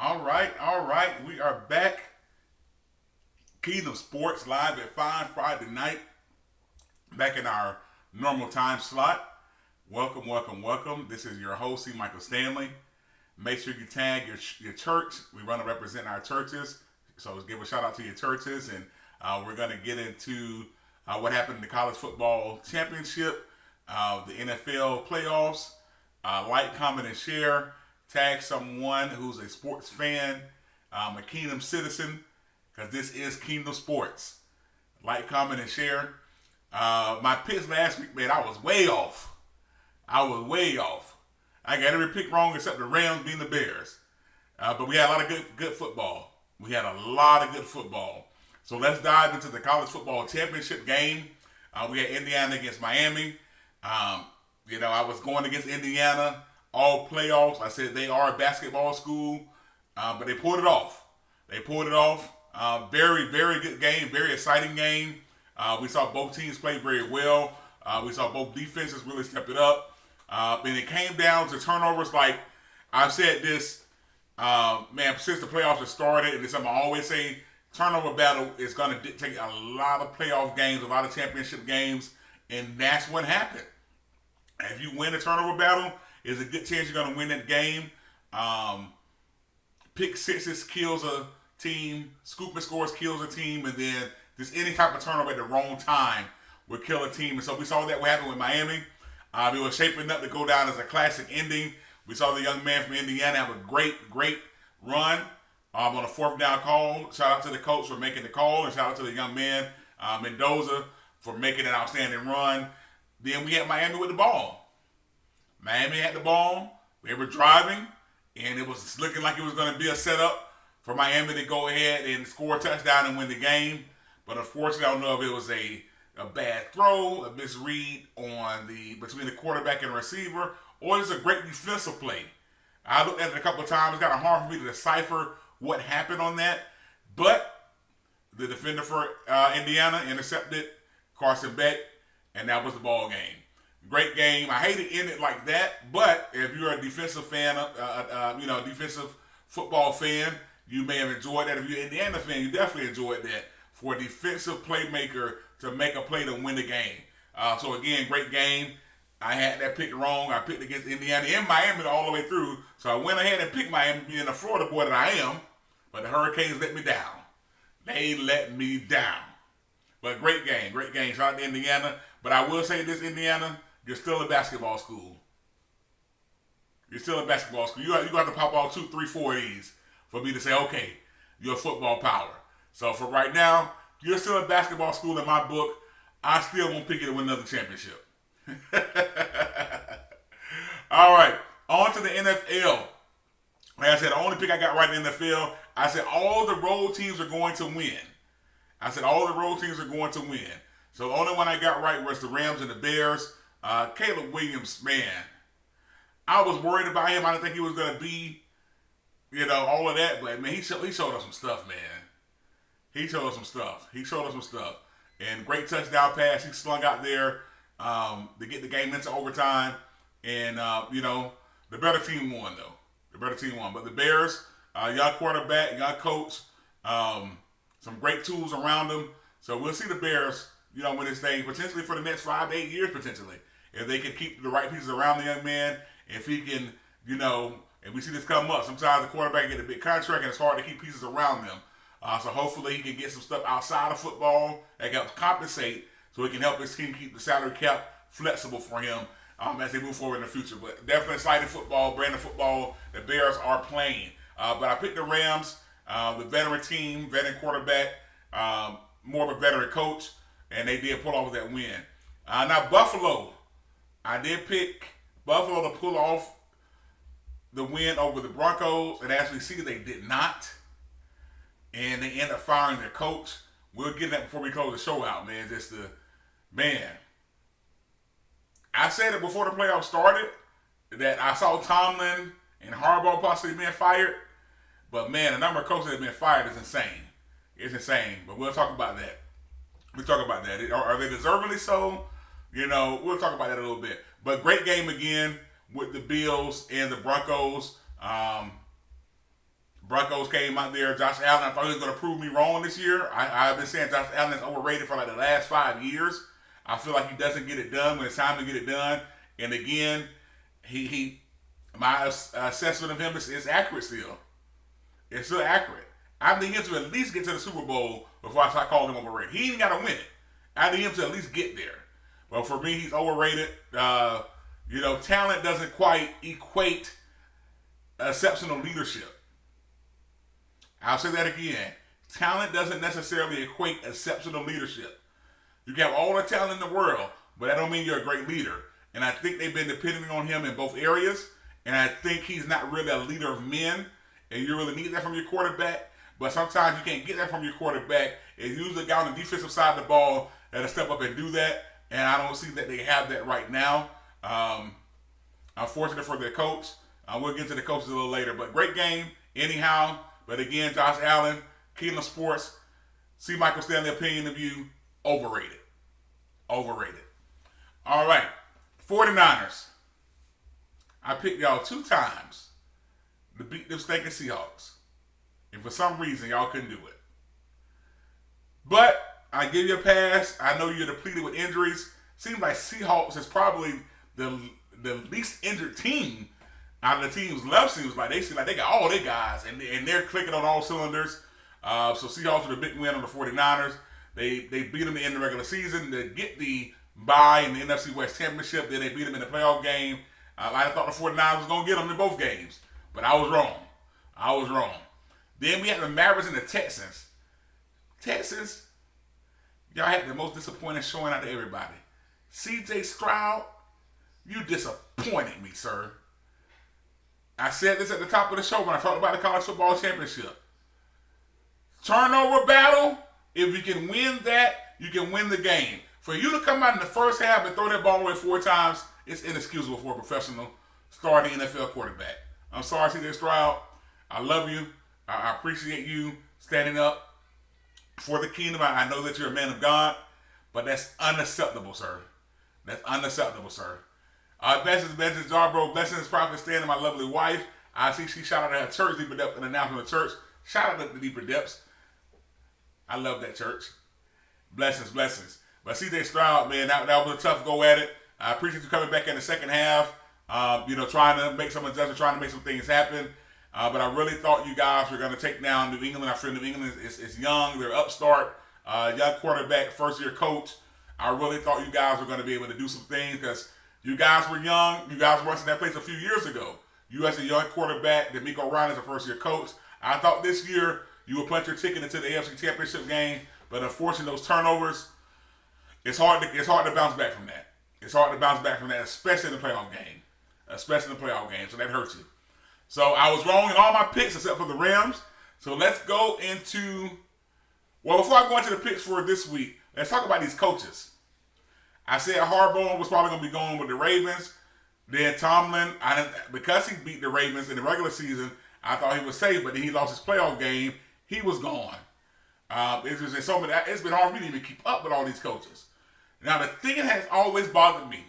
All right. We are back. Kingdom Sports live at 5 Friday night. Back in our normal time slot. Welcome, welcome, welcome. This is your host, C. Michael Stanley. Make sure you tag your church. We run to represent our churches. So give a shout out to your churches. And we're going to get into what happened in the college football championship, the NFL playoffs. Like, comment, and share. Tag someone who's a sports fan, a Kingdom citizen, because this is Kingdom Sports. Like, comment, and share. My picks last week, man, I was way off. I got every pick wrong except the Rams being the Bears. But we had a lot of good football. So let's dive into the college football championship game. We had Indiana against Miami. I was going against Indiana all playoffs. I said they are a basketball school, but they pulled it off. Very, very good game, very exciting game. We saw both teams play very well. We saw both defenses really step it up. And it came down to turnovers. Like I've said this, since the playoffs have started, and it's something I always say, turnover battle is going to dictate a lot of playoff games, a lot of championship games, and that's what happened. If you win a turnover battle, there's a good chance you're going to win that game. Pick sixes kills a team, scooping scores kills a team, and then just any type of turnover at the wrong time will kill a team. And so we saw that what happened with Miami. It was shaping up to go down as a classic ending. We saw the young man from Indiana have a great run on a fourth down call. Shout out to the coach for making the call, and shout out to the young man, Mendoza, for making an outstanding run. Then we had Miami with the ball. Miami had the ball. They were driving, and it was looking like it was going to be a setup for Miami to go ahead and score a touchdown and win the game. But unfortunately, I don't know if it was a bad throw, a misread between the quarterback and receiver, or it's a great defensive play. I looked at it a couple of times. It's kind of hard for me to decipher what happened on that. But the defender for Indiana intercepted Carson Beck, and that was the ball game. Great game. I hate to end it like that, but if you're a defensive fan, a defensive football fan, you may have enjoyed that. If you're an Indiana fan, you definitely enjoyed that. For a defensive playmaker to make a play to win the game. So again, great game. I had that pick wrong. I picked against Indiana and Miami all the way through. So I went ahead and picked Miami, being a Florida boy that I am. But the Hurricanes let me down. They let me down. But great game. Shout out to Indiana. But I will say this, Indiana, you're still a basketball school. You have to pop all 2, 3, 4 of these for me to say, okay, you're a football power. So for right now, you're still a basketball school in my book. I still won't pick you to win another championship. All right, on to the NFL. Like I said, the only pick I got right in the NFL, I said all the road teams are going to win. So the only one I got right was the Rams and the Bears. Caleb Williams, man, I was worried about him. I didn't think he was going to be, all of that. But, man, he showed us some stuff, man. He showed us some stuff. And great touchdown pass he slung out there to get the game into overtime. And, the better team won, though. But the Bears, young quarterback, young coach, some great tools around them. So we'll see the Bears, win this thing potentially for the next 5 to 8 years, potentially. If they can keep the right pieces around the young man, if he can, and we see this come up. Sometimes the quarterback get a big contract and it's hard to keep pieces around them. So hopefully he can get some stuff outside of football that helps compensate so he can help his team keep the salary cap flexible for him as they move forward in the future. But definitely exciting football, brand of football the Bears are playing. But I picked the Rams, the veteran team, veteran quarterback, more of a veteran coach, and they did pull off that win. Now Buffalo, I did pick Buffalo to pull off the win over the Broncos, and as we see, they did not. And they end up firing their coach. We'll get that before we close the show out, man. I said it before the playoffs started that I saw Tomlin and Harbaugh possibly being fired. But, man, the number of coaches that have been fired is insane. It's insane. But we'll talk about that. Are they deservingly so? We'll talk about that a little bit. But great game again with the Bills and the Broncos. Broncos came out there. Josh Allen, I thought he was going to prove me wrong this year. I've been saying Josh Allen is overrated for like the last 5 years. I feel like he doesn't get it done when it's time to get it done. And again, my assessment of him is accurate still. It's still accurate. I need him to at least get to the Super Bowl before I start calling him overrated. He ain't got to win it. I need him to at least get there. But for me, he's overrated. Talent doesn't quite equate exceptional leadership. I'll say that again. Talent doesn't necessarily equate exceptional leadership. You can have all the talent in the world, but that don't mean you're a great leader. And I think they've been depending on him in both areas. And I think he's not really a leader of men. And you really need that from your quarterback. But sometimes you can't get that from your quarterback. It's usually a guy on the defensive side of the ball that'll step up and do that. And I don't see that they have that right now. Unfortunate for their coach. We'll get to the coaches a little later. But great game anyhow. But again, Josh Allen, Keelan Sports, C. Michael Stanley opinion of you, overrated. Overrated. All right. 49ers. I picked y'all 2 times to beat them stinking Seahawks. And for some reason, y'all couldn't do it. But I give you a pass. I know you're depleted with injuries. Seems like Seahawks is probably the least injured team out of the teams left. Seems like they seem like they got all their guys and they're clicking on all cylinders. So Seahawks with a big win on the 49ers. They beat them in the regular season to get the bye in the NFC West Championship. Then they beat them in the playoff game. I thought the 49ers was going to get them in both games. But I was wrong. Then we had the Mavericks and the Texans. Texans, y'all had the most disappointing showing out of everybody. C.J. Stroud, you disappointed me, sir. I said this at the top of the show when I talked about the college football championship. Turnover battle, if you can win that, you can win the game. For you to come out in the first half and throw that ball away 4 times, it's inexcusable for a professional starting NFL quarterback. I'm sorry, C.J. Stroud. I love you. I appreciate you standing up for the kingdom. I know that you're a man of God, but that's unacceptable, sir. That's unacceptable, sir. Blessings, Jarbro. Blessings, Prophet Stan, and my lovely wife. I see she shouted at her church, Deeper Depths, an announcement of church. Shout out to the Deeper Depths. I love that church. Blessings. But C.J. Stroud, man, that was a tough go at it. I appreciate you coming back in the second half. Trying to make some adjustments, trying to make some things happen. But I really thought you guys were going to take down New England. I feel New England is young. They're upstart. Young quarterback, first-year coach. I really thought you guys were going to be able to do some things because you guys were young. You guys were in that place a few years ago. You as a young quarterback, D'Amico Ryan is a first-year coach. I thought this year you would punch your ticket into the AFC Championship game, but unfortunately those turnovers, it's hard to bounce back from that. It's hard to bounce back from that, especially in the playoff game. So that hurts you. So I was wrong in all my picks except for the Rams. So let's go into, before I go into the picks for this week, let's talk about these coaches. I said Harbaugh was probably going to be going with the Ravens. Then Tomlin, because he beat the Ravens in the regular season, I thought he was safe, but then he lost his playoff game. He was gone. It's been hard for me to even keep up with all these coaches. Now, the thing that has always bothered me,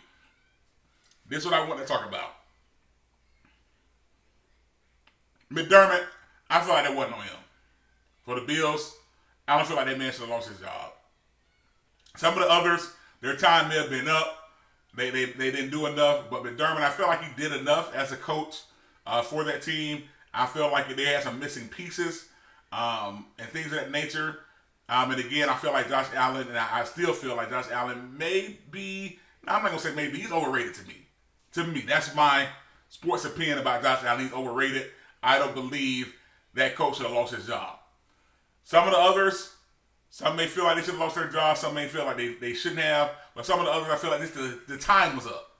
this is what I want to talk about. McDermott, I feel like that wasn't on him. For the Bills, I don't feel like that man should have lost his job. Some of the others, their time may have been up. They didn't do enough. But McDermott, I feel like he did enough as a coach for that team. I feel like they had some missing pieces and things of that nature. And again, I feel like Josh Allen, and I still feel like Josh Allen may be, I'm not going to say maybe, he's overrated to me. To me, that's my sports opinion about Josh Allen. He's overrated. I don't believe that coach should have lost his job. Some of the others, some may feel like they should have lost their job. Some may feel like they shouldn't have. But some of the others, I feel like the time was up.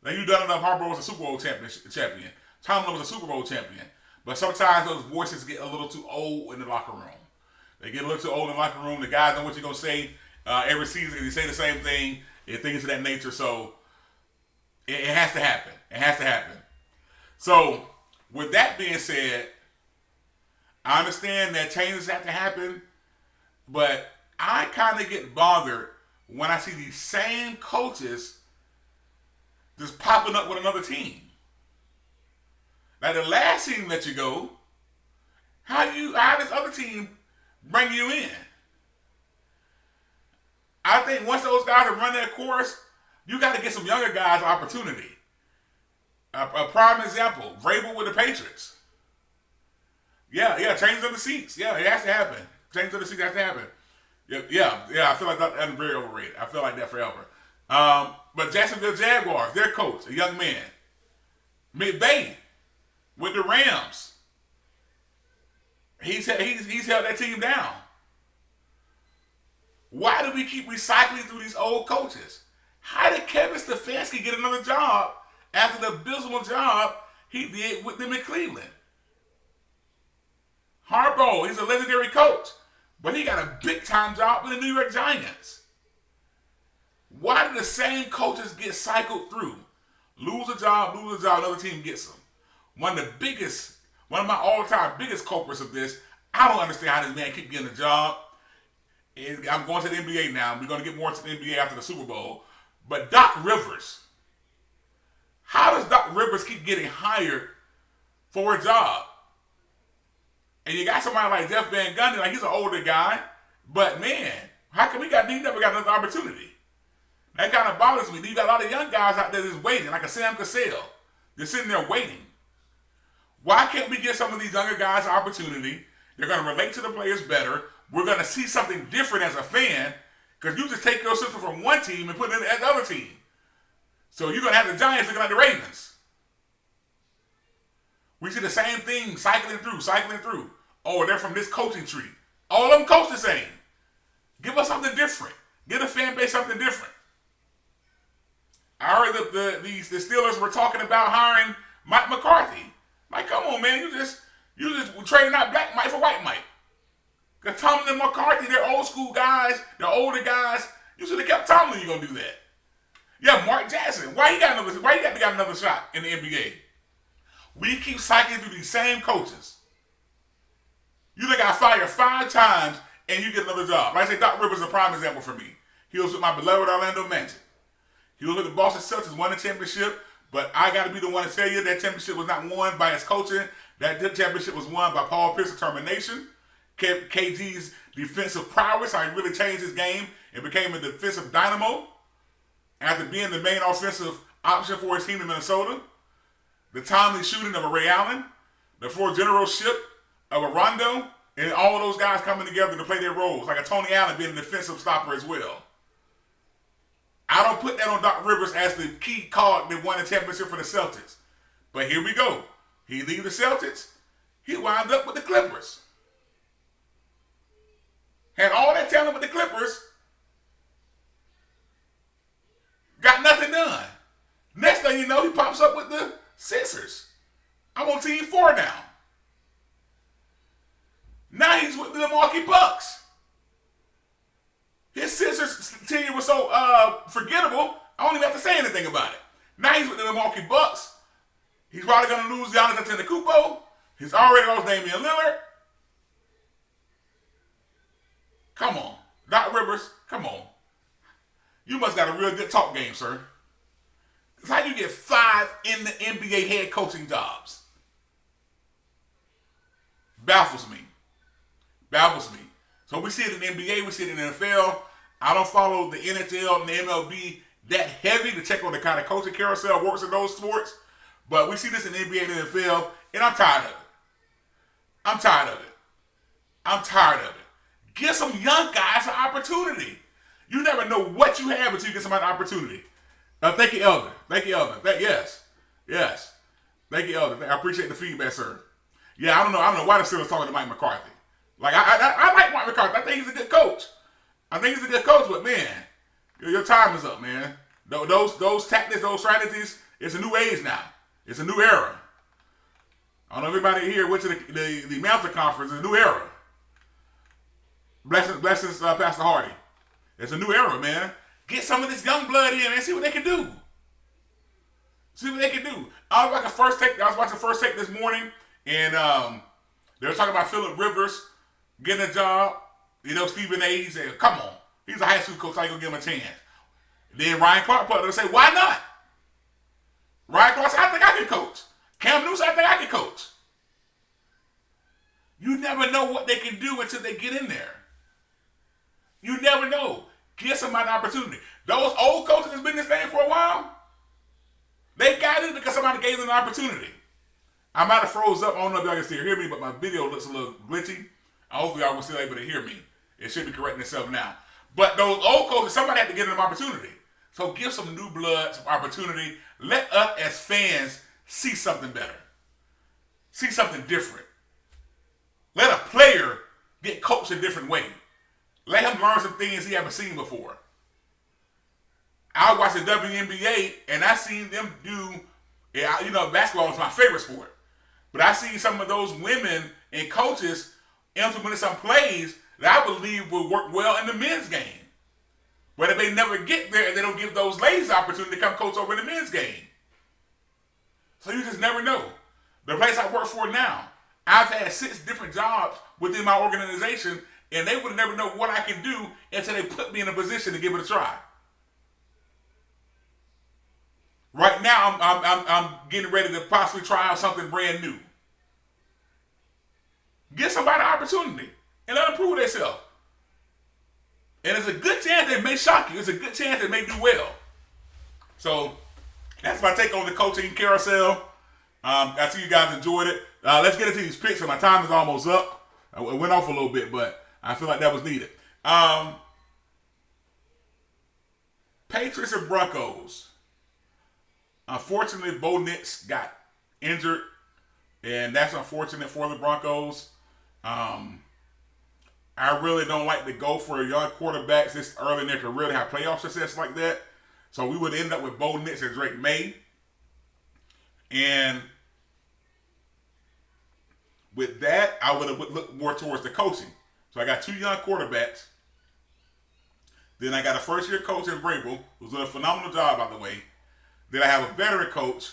Like, you done enough. Harbaugh was a Super Bowl champion. Tomlin was a Super Bowl champion. But sometimes those voices get a little too old in the locker room. They get a little too old in the locker room. The guys know what you're going to say every season. You say the same thing and things of that nature. So it has to happen. It has to happen. So with that being said, I understand that changes have to happen. But I kind of get bothered when I see these same coaches just popping up with another team. Now, the last team let you go how this other team bring you in? I think once those guys have run their course, you got to get some younger guys opportunity. A prime example, Vrabel with the Patriots. Yeah, change of the seats. Yeah, it has to happen. Change of the seats has to happen. Yeah. I feel like that's very overrated. I feel like that forever. But Jacksonville Jaguars, their coach, a young man, McVay with the Rams. He's held that team down. Why do we keep recycling through these old coaches? How did Kevin Stefanski get another job after the abysmal job he did with them in Cleveland? Harbaugh, he's a legendary coach, but he got a big-time job with the New York Giants. Why do the same coaches get cycled through? Lose a job, another team gets them. One of my all-time biggest culprits of this, I don't understand how this man keep getting a job. And I'm going to the NBA now. We're going to get more to the NBA after the Super Bowl. But Doc Rivers, how does Doc Rivers keep getting hired for a job? And you got somebody like Jeff Van Gundy, like he's an older guy, but man, how come he never got another opportunity? That kind of bothers me. You got a lot of young guys out there that's waiting, like a Sam Cassell. They're sitting there waiting. Why can't we give some of these younger guys an opportunity? They're going to relate to the players better. We're going to see something different as a fan, because you just take your system from one team and put it in the other team. So you're going to have the Giants looking like the Ravens. We see the same thing cycling through. Oh, they're from this coaching tree. All of them coach the same. Give us something different. Give the fan base something different. I heard the Steelers were talking about hiring Mike McCarthy. Like, come on, man, you just trading out Black Mike for White Mike. Because Tomlin and McCarthy, they're old school guys, they're older guys. You should have kept Tomlin. You're gonna do that. Yeah, Mark Jackson. Why he got another shot in the NBA? We keep cycling through these same coaches. You done got fired 5 times and you get another job. Like I say, Doc Rivers is a prime example for me. He was with my beloved Orlando Magic. He was with the Boston Celtics, won the championship, but I got to be the one to tell you that championship was not won by his coaching. That championship was won by Paul Pierce's determination, KG's defensive prowess, how he really changed his game and became a defensive dynamo after being the main offensive option for his team in Minnesota. The timely shooting of a Ray Allen, the full generalship of a Rondo, and all those guys coming together to play their roles, like a Tony Allen being a defensive stopper as well. I don't put that on Doc Rivers as the key card that won the championship for the Celtics. But here we go. He leaves the Celtics. He wound up with the Clippers. Had all that talent with the Clippers. Got nothing done. Next thing you know, he pops up with the Sixers. I'm on team 4 now. Now he's with the Milwaukee Bucks. His Sixers team was so forgettable, I don't even have to say anything about it. Now he's with the Milwaukee Bucks. He's probably going to lose Giannis Antetokounmpo. He's already lost Damian Lillard. Come on. Doc Rivers, come on. You must got a real good talk game, sir. Because how do you get 5 in the NBA head coaching jobs? Baffles me. So we see it in the NBA, we see it in the NFL. I don't follow the NFL and the MLB that heavy to check on the kind of coaching carousel works in those sports. But we see this in the NBA and the NFL, and I'm tired of it. I'm tired of it. Give some young guys an opportunity. You never know what you have until you get somebody an opportunity. Thank you, Elder. Yes. Thank you, Elder. I appreciate the feedback, sir. Yeah, I don't know why the Steelers talking to Mike McCarthy. Like, I like Mike McCarthy. I think he's a good coach. But man, your time is up, man. Those tactics, those strategies, it's a new age now. It's a new era. I don't know if everybody here went to the Mountain Conference. It's a new era. Blessings, Pastor Hardy. It's a new era, man. Get some of this young blood in and see what they can do. I was watching First Take this morning, and they were talking about Phillip Rivers getting a job. You know, Stephen A. He said, come on. He's a high school coach. How you going to give him a chance? Then Ryan Clark put up and say, why not? Ryan Clark said, I think I can coach. Cam Newton said, I think I can coach. You never know what they can do until they get in there. You never know. Give somebody an opportunity. Those old coaches that's been in this thing for a while, they got it because somebody gave them an opportunity. I might have froze up. I don't know if y'all can still hear me, but my video looks a little glitchy. Hopefully y'all will still able to hear me. It should be correcting itself now. But those old coaches, somebody had to give them an opportunity. So give some new blood some opportunity. Let us as fans see something better. See something different. Let a player get coached a different way. Let him learn some things he haven't seen before. I watched the WNBA and I seen them do, basketball is my favorite sport. But I see some of those women and coaches implementing some plays that I believe will work well in the men's game. But if they never get there and they don't give those ladies the opportunity to come coach over in the men's game. So you just never know. The place I work for now, I've had 6 different jobs within my organization, and they would never know what I can do until they put me in a position to give it a try. Right now, I'm getting ready to possibly try out something brand new. Give somebody an opportunity and let them prove themselves. And it's a good chance they may shock you. It's a good chance they may do well. So that's my take on the coaching carousel. I see you guys enjoyed it. Let's get into these picks. So my time is almost up. I went off a little bit, but I feel like that was needed. Patriots and Broncos. Unfortunately, Bo Nix got injured, and that's unfortunate for the Broncos. I really don't like to go for young quarterbacks this early in their career to have playoff success like that. So we would end up with Bo Nix and Drake May. And with that, I would have looked more towards the coaching. So I got 2 young quarterbacks. Then I got a first-year coach in Vrabel, who's doing a phenomenal job, by the way. Then I have a veteran coach.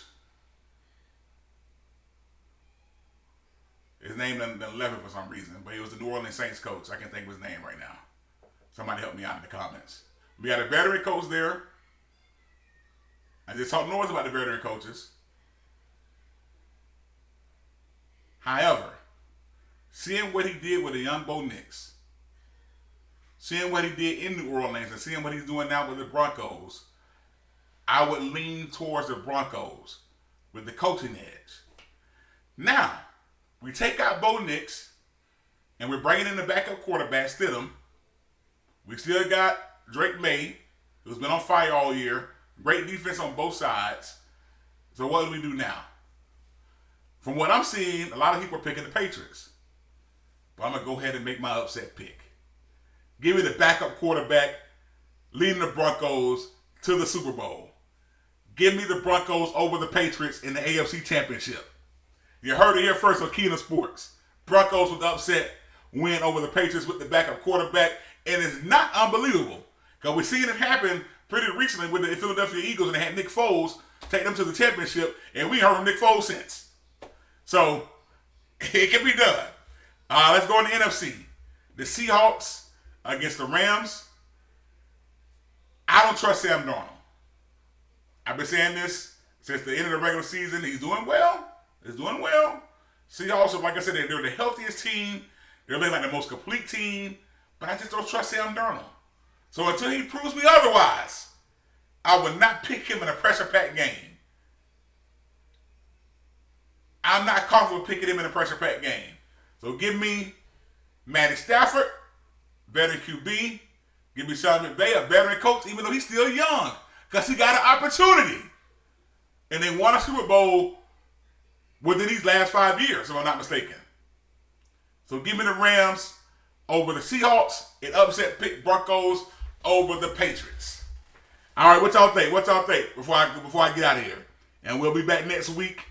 His name doesn't left it for some reason, but he was the New Orleans Saints coach. I can't think of his name right now. Somebody help me out in the comments. We got a veteran coach there. I just talked noise about the veteran coaches. However, seeing what he did with a young Bo Nix, seeing what he did in New Orleans, and seeing what he's doing now with the Broncos, I would lean towards the Broncos with the coaching edge. Now, we take out Bo Nix, and we're bringing in the backup quarterback, Stidham. We still got Drake May, who's been on fire all year. Great defense on both sides. So what do we do now? From what I'm seeing, a lot of people are picking the Patriots. But I'm going to go ahead and make my upset pick. Give me the backup quarterback leading the Broncos to the Super Bowl. Give me the Broncos over the Patriots in the AFC Championship. You heard it here first on Keenan Sports. Broncos with the upset win over the Patriots with the backup quarterback. And it's not unbelievable. Because we've seen it happen pretty recently with the Philadelphia Eagles, and they had Nick Foles take them to the championship, and we heard from Nick Foles since. So, it can be done. Let's go in the NFC. The Seahawks against the Rams. I don't trust Sam Darnold. I've been saying this since the end of the regular season. He's doing well. He's doing well. Seahawks, like I said, they're the healthiest team. They're like the most complete team. But I just don't trust Sam Darnold. So until he proves me otherwise, I would not pick him in a pressure-packed game. I'm not comfortable picking him in a pressure-packed game. So give me Matty Stafford, veteran QB. Give me Sean McVay, a veteran coach, even though he's still young, because he got an opportunity. And they won a Super Bowl within these last 5 years, if I'm not mistaken. So give me the Rams over the Seahawks and upset pick Broncos over the Patriots. All right, what y'all think? What y'all think before I get out of here? And we'll be back next week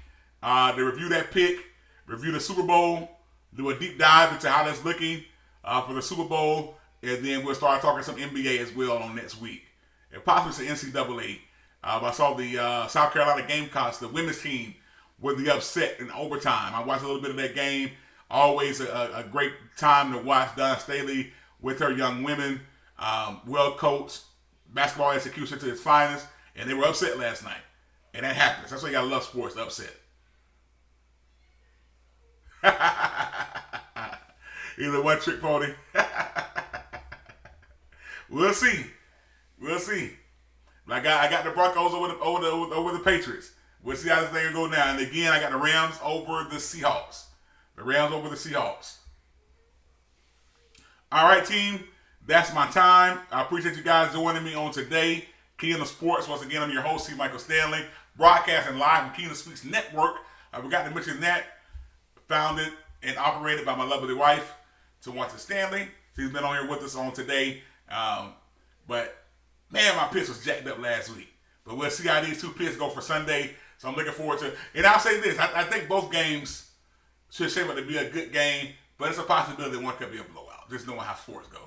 to review that pick, review the Super Bowl, do a deep dive into how that's looking for the Super Bowl, and then we'll start talking some NBA as well on next week. And possibly some NCAA. I saw the South Carolina Gamecocks, the women's team, with the upset in overtime. I watched a little bit of that game. Always a great time to watch Donna Staley with her young women. Well coached, basketball execution to its finest, and they were upset last night. And that happens. That's why you gotta love sports, upset. He's a one-trick pony. We'll see. We'll see. But I got the Broncos over the Patriots. We'll see how this thing go now. And again, I got the Rams over the Seahawks. The Rams over the Seahawks. All right, team. That's my time. I appreciate you guys joining me on today. Kingdom Sports. Once again, I'm your host, C. Michael Stanley. Broadcasting live from Kingdom Speaks Network. I forgot to mention that. Founded and operated by my lovely wife, Tawanta Stanley. She's been on here with us on today. But, man, my pitch was jacked up last week. But we'll see how these two picks go for Sunday. So I'm looking forward to it. And I'll say this. I think both games should shape up to be a good game. But it's a possibility one could be a blowout. Just knowing how sports go.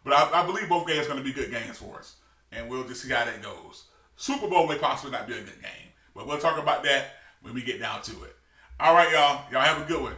But I believe both games are going to be good games for us. And we'll just see how that goes. Super Bowl may possibly not be a good game. But we'll talk about that when we get down to it. All right, y'all. Y'all have a good one.